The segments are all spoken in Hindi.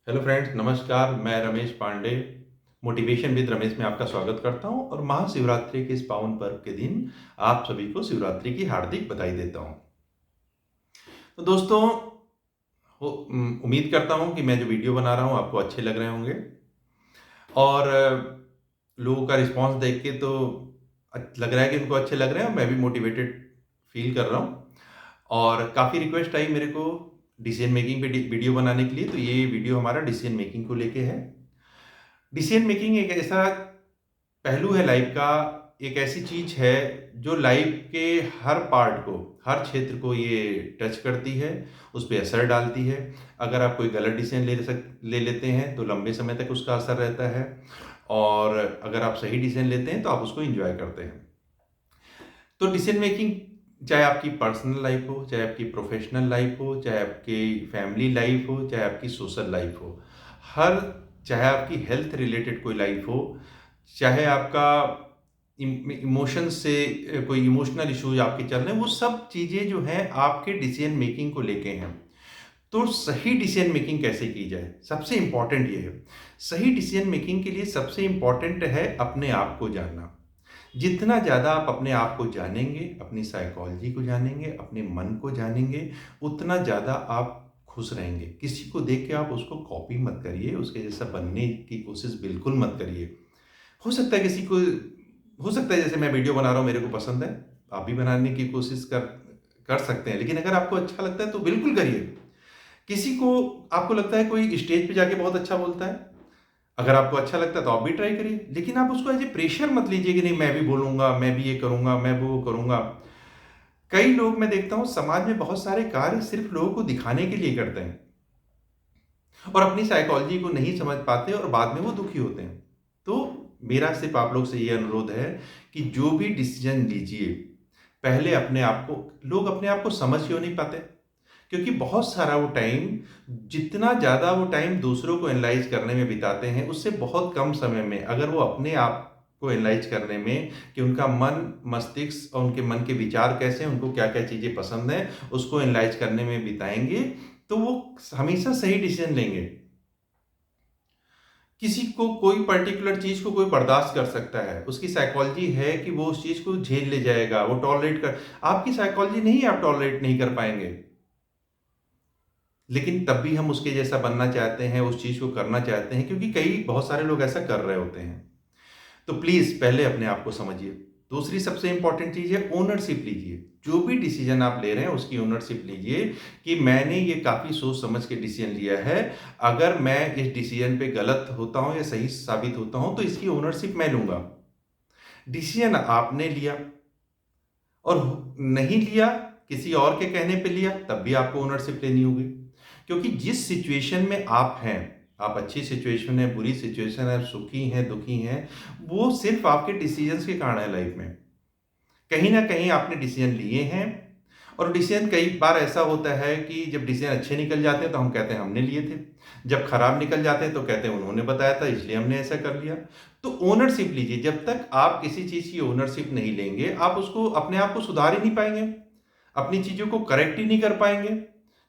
हेलो फ्रेंड्स, नमस्कार। मैं रमेश पांडे, मोटिवेशन विद रमेश में आपका स्वागत करता हूं और महाशिवरात्रि के इस पावन पर्व के दिन आप सभी को शिवरात्रि की हार्दिक बधाई देता हूं। तो दोस्तों, उम्मीद करता हूं कि मैं जो वीडियो बना रहा हूं आपको अच्छे लग रहे होंगे और लोगों का रिस्पांस देख के तो लग रहा है कि उनको अच्छे लग रहे हैं और मैं भी मोटिवेटेड फील कर रहा हूं। और काफ़ी रिक्वेस्ट आई मेरे को डिसीजन मेकिंग पे वीडियो बनाने के लिए, तो ये वीडियो हमारा डिसीजन मेकिंग को लेके है। डिसीजन मेकिंग एक ऐसा पहलू है लाइफ का, एक ऐसी चीज है जो लाइफ के हर पार्ट को, हर क्षेत्र को ये टच करती है, उस पर असर डालती है। अगर आप कोई गलत डिसीजन ले लेते हैं तो लंबे समय तक उसका असर रहता है, और अगर आप सही डिसीजन लेते हैं तो आप उसको एंजॉय करते हैं। तो डिसीजन मेकिंग, चाहे आपकी पर्सनल लाइफ हो, चाहे आपकी प्रोफेशनल लाइफ हो, चाहे आपकी फैमिली लाइफ हो, चाहे आपकी सोशल लाइफ हो, हर चाहे आपकी हेल्थ रिलेटेड कोई लाइफ हो, चाहे आपका इमोशन से कोई इमोशनल इश्यूज आपके चल रहे हैं, वो सब चीज़ें जो हैं आपके डिसीजन मेकिंग को लेके हैं। तो सही डिसीजन मेकिंग कैसे की जाए, सबसे इंपॉर्टेंट ये है। सही डिसीजन मेकिंग के लिए सबसे इंपॉर्टेंट है अपने आप को जानना। जितना ज़्यादा आप अपने आप को जानेंगे, अपनी साइकोलॉजी को जानेंगे, अपने मन को जानेंगे, उतना ज़्यादा आप खुश रहेंगे। किसी को देख के आप उसको कॉपी मत करिए, उसके जैसा बनने की कोशिश बिल्कुल मत करिए। हो सकता है किसी को, हो सकता है जैसे मैं वीडियो बना रहा हूँ मेरे को पसंद है, आप भी बनाने की कोशिश कर कर सकते हैं, लेकिन अगर आपको अच्छा लगता है तो बिल्कुल करिए। किसी को, आपको लगता है कोई स्टेज पे जाके बहुत अच्छा बोलता है, अगर आपको अच्छा लगता है तो आप भी ट्राई करिए, लेकिन आप उसको एज ए प्रेशर मत लीजिए कि नहीं मैं भी बोलूंगा, मैं भी ये करूंगा, मैं वो करूंगा। कई लोग मैं देखता हूं समाज में बहुत सारे कार्य सिर्फ लोगों को दिखाने के लिए करते हैं और अपनी साइकोलॉजी को नहीं समझ पाते और बाद में वो दुखी होते हैं। तो मेरा सिर्फ आप लोग से ये अनुरोध है कि जो भी डिसीजन लीजिए, पहले अपने आप को, लोग अपने आप को समझ क्यों नहीं पाते? क्योंकि बहुत सारा वो टाइम, जितना ज़्यादा वो टाइम दूसरों को एनालाइज करने में बिताते हैं, उससे बहुत कम समय में अगर वो अपने आप को एनालाइज करने में कि उनका मन, मस्तिष्क और उनके मन के विचार कैसे हैं, उनको क्या क्या चीज़ें पसंद हैं, उसको एनालाइज करने में बिताएंगे, तो वो हमेशा सही डिसीजन लेंगे। किसी को कोई पर्टिकुलर चीज़ को कोई बर्दाश्त कर सकता है, उसकी साइकोलॉजी है कि वो उस चीज़ को झेल ले जाएगा, वो टॉलरेट कर, आपकी साइकोलॉजी नहीं है, आप टॉलरेट नहीं कर पाएंगे। लेकिन तब भी हम उसके जैसा बनना चाहते हैं, उस चीज़ को करना चाहते हैं, क्योंकि कई बहुत सारे लोग ऐसा कर रहे होते हैं। तो प्लीज़ पहले अपने आप को समझिए। दूसरी सबसे इंपॉर्टेंट चीज़ है, ओनरशिप लीजिए। जो भी डिसीजन आप ले रहे हैं उसकी ओनरशिप लीजिए कि मैंने ये काफ़ी सोच समझ के डिसीजन लिया है। अगर मैं इस डिसीजन पे गलत होता हूँ या सही साबित होता हूँ तो इसकी ओनरशिप मैं लूँगा। डिसीजन आपने लिया और नहीं लिया, किसी और के कहने पे लिया, तब भी आपको ओनरशिप लेनी होगी। क्योंकि जिस सिचुएशन में आप हैं, आप अच्छी सिचुएशन है, बुरी सिचुएशन है, सुखी हैं, दुखी हैं, वो सिर्फ आपके डिसीजंस के कारण है लाइफ में। कहीं ना कहीं आपने डिसीजन लिए हैं, और डिसीजन कई बार ऐसा होता है कि जब डिसीजन अच्छे निकल जाते हैं तो हम कहते हैं हमने लिए थे, जब खराब निकल जाते हैं तो कहते हैं उन्होंने बताया था इसलिए हमने ऐसा कर लिया। तो ओनरशिप लीजिए। जब तक आप किसी चीज की ओनरशिप नहीं लेंगे, आप उसको, अपने आप को सुधार ही नहीं पाएंगे, अपनी चीजों को करेक्ट ही नहीं कर पाएंगे,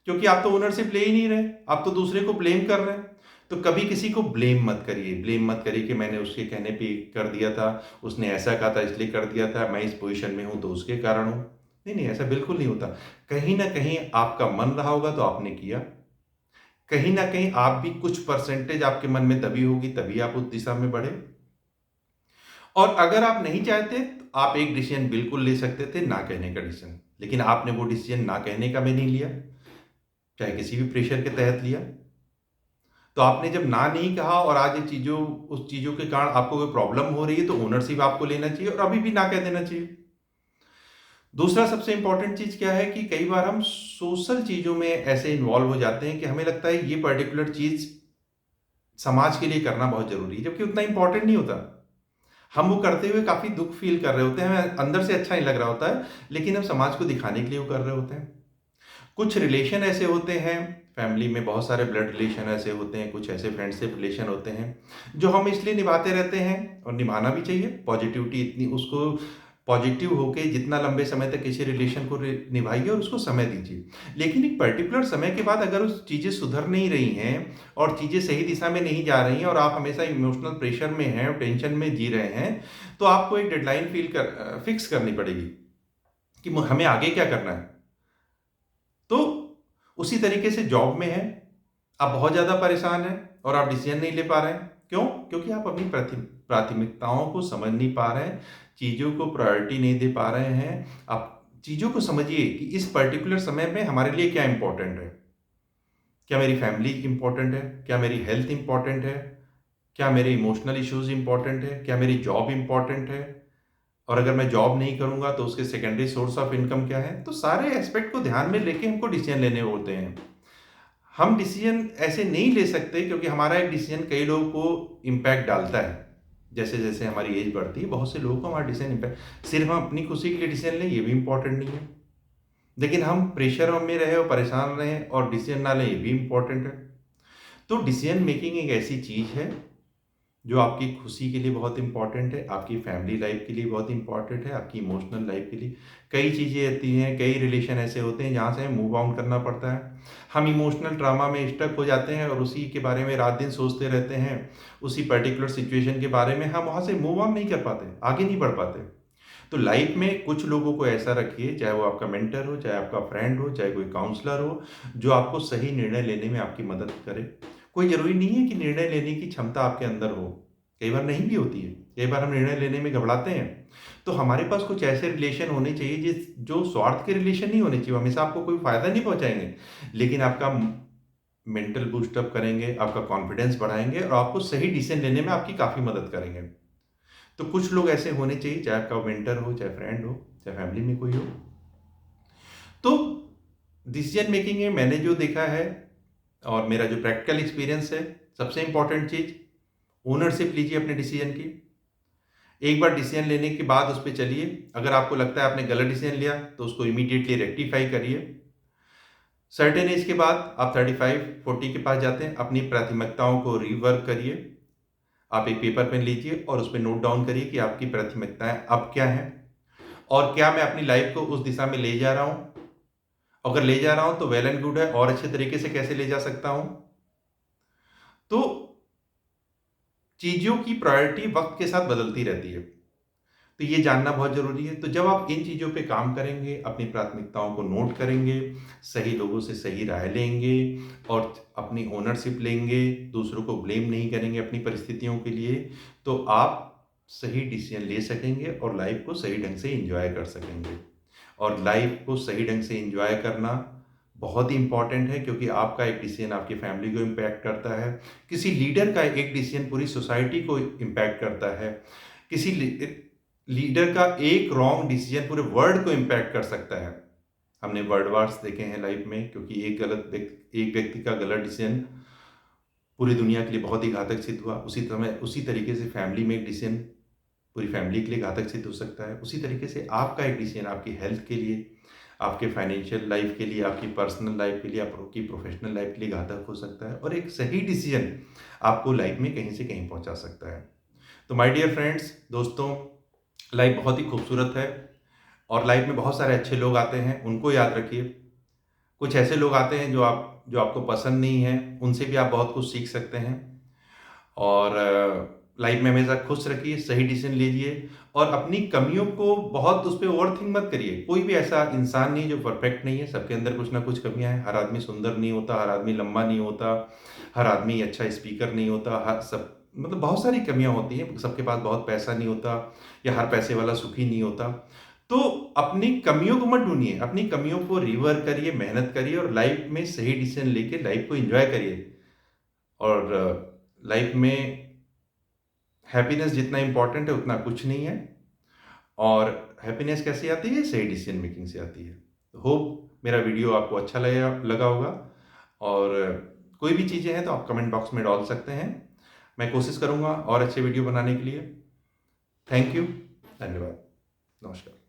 क्योंकि आप तो ओनरशिप ले ही नहीं रहे, आप तो दूसरे को ब्लेम कर रहे हैं। तो कभी किसी को ब्लेम मत करिए, ब्लेम मत करिए कि मैंने उसके कहने पे कर दिया था, उसने ऐसा कहा था इसलिए कर दिया था, मैं इस पोजीशन में हूं तो उसके कारण हूं। नहीं नहीं, ऐसा बिल्कुल नहीं होता। कहीं ना कहीं आपका मन रहा होगा तो आपने किया, कहीं ना कहीं आप भी कुछ परसेंटेज आपके मन में दबी होगी, तभी आप उस दिशा में बढ़े। और अगर आप नहीं चाहते तो आप एक डिसीजन बिल्कुल ले सकते थे, ना कहने का डिसीजन, लेकिन आपने वो डिसीजन ना कहने का भी नहीं लिया, चाहे किसी भी प्रेशर के तहत लिया। तो आपने जब ना नहीं कहा और आज ये चीजों, उस चीजों के कारण आपको कोई प्रॉब्लम हो रही है, तो ओनरशिप आपको लेना चाहिए और अभी भी ना कह देना चाहिए। दूसरा सबसे इंपॉर्टेंट चीज क्या है कि कई बार हम सोशल चीजों में ऐसे इन्वॉल्व हो जाते हैं कि हमें लगता है ये पर्टिकुलर चीज समाज के लिए करना बहुत जरूरी है, जबकि उतना इंपॉर्टेंट नहीं होता। हम वो करते हुए काफी दुख फील कर रहे होते हैं, हमें अंदर से अच्छा नहीं लग रहा होता है, लेकिन हम समाज को दिखाने के लिए वो कर रहे होते हैं। कुछ रिलेशन ऐसे होते हैं, फैमिली में बहुत सारे ब्लड रिलेशन ऐसे होते हैं, कुछ ऐसे फ्रेंडशिप रिलेशन होते हैं जो हम इसलिए निभाते रहते हैं, और निभाना भी चाहिए। पॉजिटिविटी इतनी उसको पॉजिटिव होके जितना लंबे समय तक किसी रिलेशन को निभाइए और उसको समय दीजिए। लेकिन एक पर्टिकुलर समय के बाद अगर उस चीज़ें सुधर नहीं रही हैं और चीज़ें सही दिशा में नहीं जा रही हैं और आप हमेशा इमोशनल प्रेशर में हैं और टेंशन में जी रहे हैं, तो आपको एक डेडलाइन फिक्स करनी पड़ेगी कि हमें आगे क्या करना है। तो उसी तरीके से जॉब में है, आप बहुत ज़्यादा परेशान हैं और आप डिसीजन नहीं ले पा रहे हैं। क्यों? क्योंकि आप अपनी प्राथमिकताओं को समझ नहीं पा रहे हैं, चीज़ों को प्रायोरिटी नहीं दे पा रहे हैं। आप चीज़ों को समझिए कि इस पर्टिकुलर समय में हमारे लिए क्या इम्पोर्टेंट है। क्या मेरी फैमिली इम्पोर्टेंट है? क्या मेरी हेल्थ इम्पोर्टेंट है? क्या मेरे इमोशनल इश्यूज़ इम्पोर्टेंट है? क्या मेरी जॉब इम्पोर्टेंट है? और अगर मैं जॉब नहीं करूँगा तो उसके सेकेंडरी सोर्स ऑफ इनकम क्या है? तो सारे एस्पेक्ट को ध्यान में लेके हमको डिसीजन लेने होते हैं। हम डिसीजन ऐसे नहीं ले सकते क्योंकि हमारा एक डिसीजन कई लोगों को इम्पैक्ट डालता है। जैसे-जैसे हमारी एज बढ़ती है, बहुत से लोगों को हमारा डिसीजन इम्पैक्ट, सिर्फ हम अपनी खुशी के लिए डिसीजन लें, ये भी इम्पोर्टेंट नहीं है। लेकिन हम प्रेशर में रहें और परेशान रहें और डिसीजन ना लें, ये भी इम्पोर्टेंट है। तो डिसीजन मेकिंग एक ऐसी चीज़ है जो आपकी खुशी के लिए बहुत इम्पोर्टेंट है, आपकी फैमिली लाइफ के लिए बहुत इम्पोर्टेंट है, आपकी इमोशनल लाइफ के लिए। कई चीज़ें आती हैं, कई रिलेशन ऐसे होते हैं जहाँ से हमें मूव ऑन करना पड़ता है। हम इमोशनल ट्रॉमा में स्टक हो जाते हैं और उसी के बारे में रात दिन सोचते रहते हैं, उसी पर्टिकुलर सिचुएशन के बारे में हम वहाँ से मूव ऑन नहीं कर पाते, आगे नहीं बढ़ पाते। तो लाइफ में कुछ लोगों को ऐसा रखिए, चाहे वो आपका मेंटर हो, चाहे आपका फ्रेंड हो, चाहे कोई काउंसलर हो, जो आपको सही निर्णय लेने में आपकी मदद करे। कोई ज़रूरी नहीं है कि निर्णय लेने की क्षमता आपके अंदर हो, कई बार नहीं भी होती है, कई बार हम निर्णय लेने में घबराते हैं। तो हमारे पास कुछ ऐसे रिलेशन होने चाहिए जो स्वार्थ के रिलेशन नहीं होने चाहिए, वो हमेशा आपको कोई फ़ायदा नहीं पहुँचाएँगे, लेकिन आपका मेंटल बूस्ट अप करेंगे, आपका कॉन्फिडेंस बढ़ाएँगे और आपको सही डिसीज़न लेने में आपकी काफ़ी मदद करेंगे। तो कुछ लोग ऐसे होने चाहिए, चाहे आपका मेंटर हो, चाहे फ्रेंड हो, चाहे फैमिली में कोई हो। तो डिसीजन मेकिंग में मैंने जो देखा है और मेरा जो प्रैक्टिकल एक्सपीरियंस है, सबसे इम्पोर्टेंट चीज़, ओनरशिप लीजिए अपने डिसीजन की। एक बार डिसीजन लेने के बाद उस पे चलिए। अगर आपको लगता है आपने गलत डिसीजन लिया, तो उसको इमीडिएटली रेक्टिफाई करिए। सर्टेन एज के बाद आप 35-40 के पास जाते हैं, अपनी प्राथमिकताओं को रिवर्क करिए। आप एक पेपर पेन लीजिए और उस पे नोट डाउन करिए कि आपकी प्राथमिकताएँ अब क्या हैं और क्या मैं अपनी लाइफ को उस दिशा में ले जा रहा हूँ? अगर ले जा रहा हूँ तो वेल एंड गुड है, और अच्छे तरीके से कैसे ले जा सकता हूँ? तो चीज़ों की प्रायोरिटी वक़्त के साथ बदलती रहती है, तो ये जानना बहुत ज़रूरी है। तो जब आप इन चीज़ों पे काम करेंगे, अपनी प्राथमिकताओं को नोट करेंगे, सही लोगों से सही राय लेंगे और अपनी ओनरशिप लेंगे, दूसरों को ब्लेम नहीं करेंगे अपनी परिस्थितियों के लिए, तो आप सही डिसीज़न ले सकेंगे और लाइफ़ को सही ढंग से एन्जॉय कर सकेंगे। और लाइफ़ को सही ढंग से एन्जॉय करना बहुत ही इम्पोर्टेंट है, क्योंकि आपका एक डिसीज़न आपकी फैमिली को इम्पैक्ट करता है, किसी लीडर का एक डिसीज़न पूरी सोसाइटी को इम्पैक्ट करता है, किसी लीडर का एक रॉन्ग डिसीज़न पूरे वर्ल्ड को इम्पैक्ट कर सकता है। हमने वर्ल्ड वार्स देखे हैं लाइफ़ में, क्योंकि एक व्यक्ति का गलत डिसीज़न पूरी दुनिया के लिए बहुत ही घातक सिद्ध हुआ। उसी तरीके से फैमिली में एक डिसीज़न पूरी फैमिली के लिए घातक सिद्ध हो सकता है। उसी तरीके से आपका एक डिसीज़न आपकी हेल्थ के लिए, आपके फाइनेंशियल लाइफ के लिए, आपकी पर्सनल लाइफ के लिए, आपकी प्रोफेशनल लाइफ के लिए घातक हो सकता है, और एक सही डिसीज़न आपको लाइफ में कहीं से कहीं पहुंचा सकता है। तो माय डियर फ्रेंड्स, दोस्तों, लाइफ बहुत ही खूबसूरत है और लाइफ में बहुत सारे अच्छे लोग आते हैं, उनको याद रखिए। कुछ ऐसे लोग आते हैं जो आपको पसंद नहीं हैं, उनसे भी आप बहुत कुछ सीख सकते हैं। और लाइफ में हमेशा खुश रखिए, सही डिसीजन लीजिए और अपनी कमियों को बहुत उस पे ओवरथिंक मत करिए। कोई भी ऐसा इंसान नहीं जो परफेक्ट नहीं है, सबके अंदर कुछ ना कुछ कमियाँ हैं। हर आदमी सुंदर नहीं होता, हर आदमी लंबा नहीं होता, हर आदमी अच्छा स्पीकर नहीं होता, हर सब मतलब बहुत सारी कमियाँ होती हैं। सबके पास बहुत पैसा नहीं होता या हर पैसे वाला सुखी नहीं होता। तो अपनी कमियों को मत ढूँढिए, अपनी कमियों को रिवर्क करिए, मेहनत करिए और लाइफ में सही डिसीजन लेके लाइफ को एन्जॉय करिए। और लाइफ में हैप्पीनेस जितना इम्पोर्टेंट है उतना कुछ नहीं है, और हैप्पीनेस कैसे आती है? सही डिसीजन मेकिंग से आती है। होप मेरा वीडियो आपको अच्छा लगा होगा, और कोई भी चीज़ें हैं तो आप कमेंट बॉक्स में डाल सकते हैं। मैं कोशिश करूँगा और अच्छे वीडियो बनाने के लिए। थैंक यू, धन्यवाद, नमस्कार।